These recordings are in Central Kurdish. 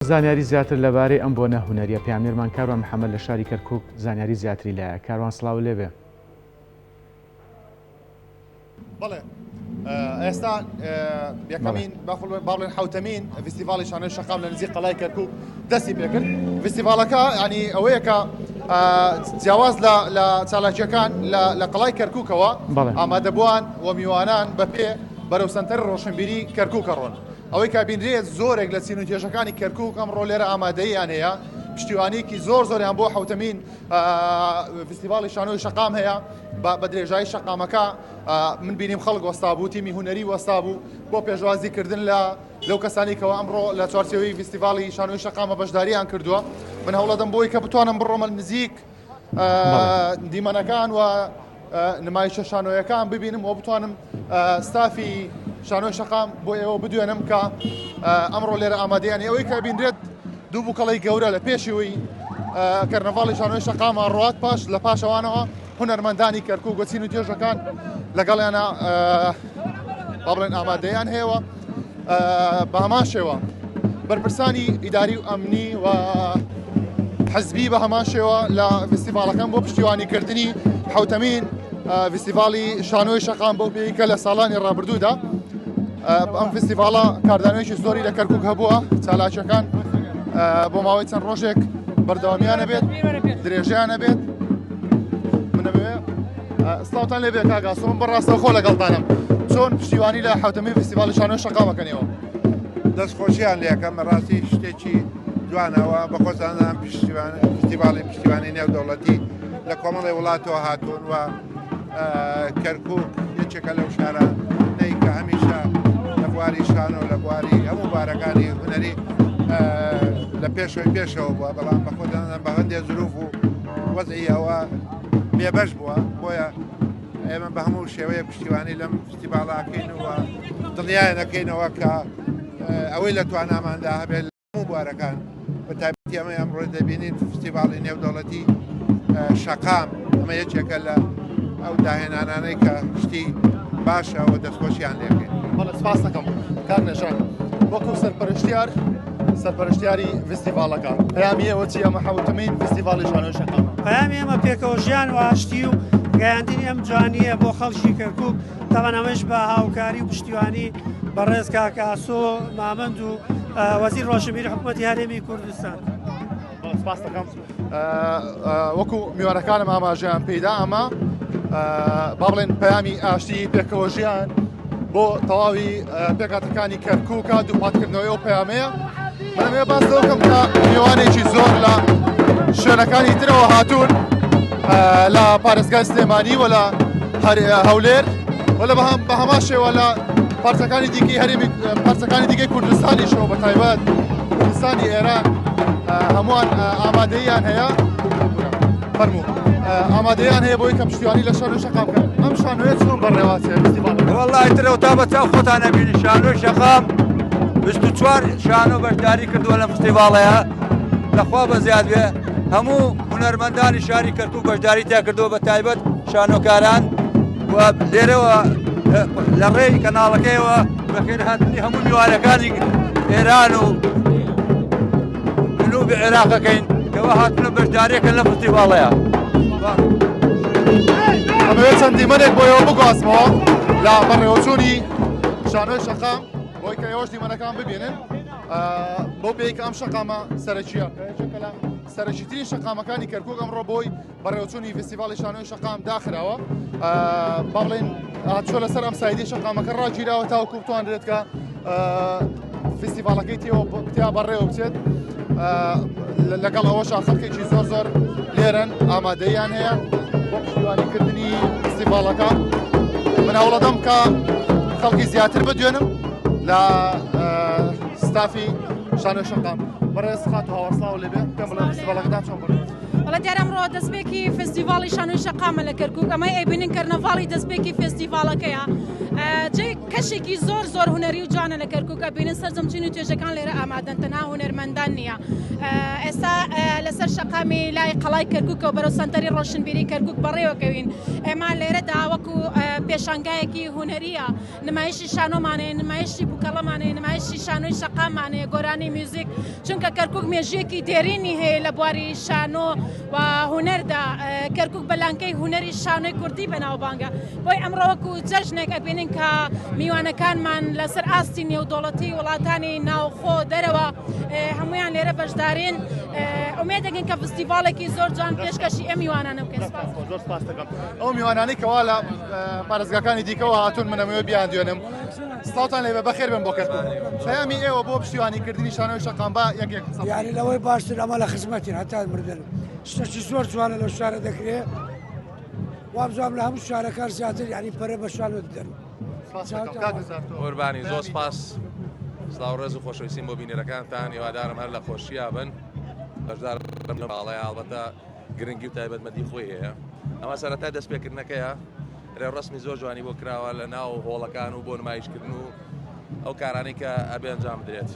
زانیاری زیاتر لەبارەی ئەم بۆنە هونەریە پامێرمان کاروان محەممەد لە شاری کەرکووک زانیاری زیاتری لایە کاروان سڵاو لێبێ. بەڵێ ئێستا یەکەمین باڵێن حوتەمین فستیڤاڵی شانۆی شەقام لە نزیک قەڵای کەرکووک دەستی پێکرد. فستیڤاڵەکە ینی ئەوەیە کە جیاواز لە چالاکیەکان لە قەڵای کەرکووکەوە ئامادەبووان و میوانان بە پێ بەرەو سەنتەر ڕۆشنبیری کەرکووکە ڕۆن. ئەوەی کابینرێت زۆرێک لە چینوتێژەکانی کەرکووک ئەمڕۆ لێرە ئامادەیان هەیە، پشتیوانیکی زۆریان بۆ حوتەمین فستیڤاڵی شانۆی شەقام هەیە. بە درێژایی شەقامەکە من بینیم خەڵک وەستابوو، تیمی هونەری وەستابوو بۆ پێشوازیکردن لەو کەسانی کەەوە ئەمڕۆ لە چوارچێوەی فستیڤاڵی شانۆی شەقامە بەشداریان کردووە. من هەوڵەدەم بۆی کە بتوانم بڕۆمە نزیک دیمەنەکان و نمایشە شانۆیەکان ببینم و بتوانم ستافی شانۆی شەقام بۆ ئێوە بدوێنم کە ئەمڕۆ لێرە ئامادەیان ئەوەی کە بینرێت دوو بووکەڵی گەورە لە پێشیوەی کەرنەڤاڵی شانۆی شەقامە ڕوات پاش لە پاشەوانەوە هونەرمەندانی کەرکووک و چینوتێژەکان لەگەڵیانە با بڵێن ئامادەیان هەیەوە. بە هەمان شێوە بەرپرسانی ئیداری و ئەمنی و حەزبی بە هەمان شێوە لە فستیڤاڵەکان بۆ پشتیوانیکردنی حوتەمین فستیڤاڵی شانۆی شەقام بۆ پێی کە لە ساڵانی ڕابردوودا ئەم فستیڤاڵە کاردانەوەیکی زۆری لە کەرکووک هەبووە. چالاکیەکان بۆ ماوەی چەند ڕۆژێک بەردەوامیانە بێت، درێژیانە بێت. منەوێ سڵاوتان لێبێ کاگاسۆم بەڕاستەوە خۆ لەگەڵتانم. چۆن پشتیوانی لە حوتەمین فستیڤاڵی شانۆی شەقامەکەنەوە؟ دەستخۆشییان لێکەم ڕاستی شتێکی جوانەوە بە خۆزانان فستیڤاڵی پشتیوانی نێودەوڵەتی لە کۆمەڵی وڵاتەوە هاتوون و کەرکووک یەکێکە لەو شارانەی کە هەمیشە لە بواری شانۆ لە بواری هەموو بارەکانی هونەری لە پێشەوەی پێشەوە بووە، بەڵام بە خۆدانان بە هەندێک زروف و وەزعی ئەوە بێبەش بووە. بۆیە ئێمە بە هەموو شێوەیە پشتیوانی لەم فستیڤاڵاکەین و دڵنیایە نەکەینەوە کە ئەوەی لە تواناماندا هەبێت لە هەموو بوارەکان بە تایبەتی ئەمە ئەمڕۆ دەبینین فستیڤاڵی نێودەوڵەتی شەقام ئەمە یەکێکە لە ئەو داهێنانانەی کە شتی باشە و دەستخۆشیان لێبکەین. بەڵێ سپاس دەکەم کار نێژان وەکو سەرپەرشتیاری فستیڤاڵەکە پەیامی ئێوە چی ئەمە حوتەمین فستیڤاڵی شانۆی شەقام؟ پەیامی ئێمە پێکەوە ژیان و ئاشتی و گەیاندنی ئەم جوانیە بۆ خەڵکی کەرکووک، تەڵەن ئەمەش بە هاوکاری و پشتیوانی بەڕێز کاکاسۆ مامەند و وەزیر ڕۆشنبیری حکوومەتی هەرێمی کوردستان. سپاس دەکەم. وەکو میوانەکانم ئاماژەیان پێدا ئەمە با بڵێن پەیامی ئاشتی پێکەوە ژیان بۆ تەواوی پێکاتەکانی کەرکووکە دووپاتکردنەوەی ئەو پەیامەیە. منەوێ باس دەکەم کە میوانێکی زۆر لە شوێنەکانی ترەوە هاتوون لە پارێزگای سلێمانی و لە هەولێر و لە بە هەمان شێوە لە پارچەکانی دیکەی هەرێمی پارچەکانی دیکەی کوردستانیشەوە بە تایبەت کوردستانی ئێران هەمووان ئامادەیان هەیە فەرموو ئامادەیان هەیە بۆی کە پشتیوانی لە شانۆی شەقام بکەن. ئەم شانۆیە چۆن بەڕێوەچێ فستیڤاڵەکە؟ وەڵڵای ترەوە تا بە چاو خۆتان نەبینی شانۆی شەقام 24 شانۆ بەشداری کردووە لە فستیڤاڵەیە. لەخوا بە زیاد بێ هەموو هونەرمەندانی شاری کەرکووک بەشداری تیا کردووە بە تایبەت شانۆکاران و لێرەوە لە ڕێی کەناڵەکەیەوە بەخێرهاتنی هەموو میوانەکانی ئێران و جنوبی عێراقەکەین کەەوە هاتنە بەشداریەکە لە فستیڤاڵەیە. ئەمەوێت چەند دیمەنێک بۆ ئێوە بگوازمەوە لە بەڕێوەچوونی شانۆی شەقام بۆی کە ئێوەش دیمەنەکان ببینن بۆ پێی کە ئەم شەقامە سەرەکیە یەکێکە لە سەرەکیترین شەقامەکانی کەرکووک ئەمڕۆ بۆی بەڕێوەچوونی فستیڤاڵی شانۆی شەقام داخراوە. با بڵێن هاتووە لەسەر ئەم سایدی شەقامەکە ڕاگیراوە تاوەکو بتوانرێت کە فستیڤاڵەکەی تێوە بەڕێوە بچێت. لەگەڵ ئەوەش خەڵکێکی زۆر لێرەن ئامادەیان هەیە بۆ پشتیوانیکردنی فستیڤاڵەکە. من هەوڵەدەم کە خەڵکی زیاتر بدوێنم لە ستافی شانۆی شەقام. بەڕێز خات و هاوەسڵاو لێبێ پێم بڵێن فستیڤاڵەکەتان چۆن بڕێت؟ وڵە دیارە ئەمڕۆ دەستپێکی فستیڤاڵی شانۆی شەقامە لە کەرکووک ئەمەی ئەیبینین کەرنەڤاڵی دەستپێکی فستیڤاڵەکەیە جێ کەشێکی زۆر هوەری و جوانە لە کەرکووک بینن سەرجەمچین و توێژەکان لێرە ئامادەن تەنها هونەرمەندان نییە ئێستا لەسەر شەقامی لای قەڵای کەرکووکە و بەرەو سەنتەری ڕۆشنبیری کەرکووک بەڕێوەکەوین ئێمە لێرەدا وەکو پێشانگایەکی هوەریە نمایشی شانۆمانەیە نمایشی بووکەڵەمانەیە نمایشی شانۆی شەقامانەیە گۆرانی میوزیک چونکە کەرکووک مێژویەکی دێرینی هەیە لە بواری شانۆ و هوەردا کەرکووک بەلانکەی هوەری شانۆی کوردی بەناوبانگە بۆی ئەمڕۆ وەکو جەژنێک ئەبینین کە میوانەکانمان لەسەر ئاستی نێودوڵەتی وڵاتانی ناوخۆ دەرەوە هەمویان لێرە بەشدارین ئومێدەگەن کە فستیڤاڵێکی زۆر جوان پێشکەشی ئەم میوانانە بکەن. زۆر سپاس دەکەم ئەو میوانانەی کەوا لە پارێزگاکانی دیکەەوە هاتوون منەمەوە بیان دوێنم سڵاوتان لێبێ بەخێر بن بۆ کەرکووک پەیامی ئێوە بۆ پشتیوانیکردنی شانۆی شەقام با یەکێک یاری لەوەی باشتر ئەمە لە خزمەتین هەتا مردن شتێکی زۆر جوانە لەو شارە دەکرێت وابزانام لە هەموو شارەکان زیاتر یعنی پەرە بە شانۆ دەن. قوربانی زۆر سپاس سڵاو ڕێز و خۆشەویستیم بۆ بینەرەکانتان هیوادارم هەر لە خۆشییا بن بەشدار لە باڵەیە ئەڵبەتە گرنگی و تایبەتمەندی خۆی هەیە ئەمە سەرەتا دەستپێکردنەکەیە ڕێڕسمی زۆر جوانی بۆ کراوە لە ناو هۆڵەکان و بۆ نمایشکردن و ئەو کارانەی کە ئەبێ ئەنجام بدرێت.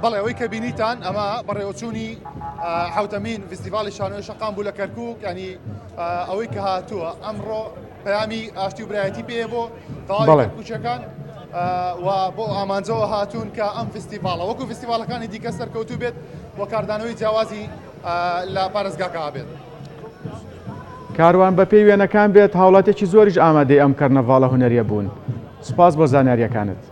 بەڵێ ئەوەی کە بینیتان ئەمە بەڕێوەچوونی حوتەمین فستیڤاڵی شانۆی شەقام بوو لە کەرکووک ینی ئەوەی کە هاتووە ئەمڕۆ پەیامی ئاشتی و برایەتی پێ بۆ تەواوی کوچەکان و بۆ ئامانجەوە هاتوون کە ئەم فستیڤاڵە وەکو فستیڤاڵەکانی دیکە سەرکەوتوو بێت بۆ کاردانەوەی جیاوازی لە پارێزگاکە بێت. کاروان بە پێی وێنەکان بێت هاوڵاتێکی زۆریش ئامادەی ئەم کەرنەڤاڵە هونەریە بوون. سپاس بۆ زانیاریەکانت.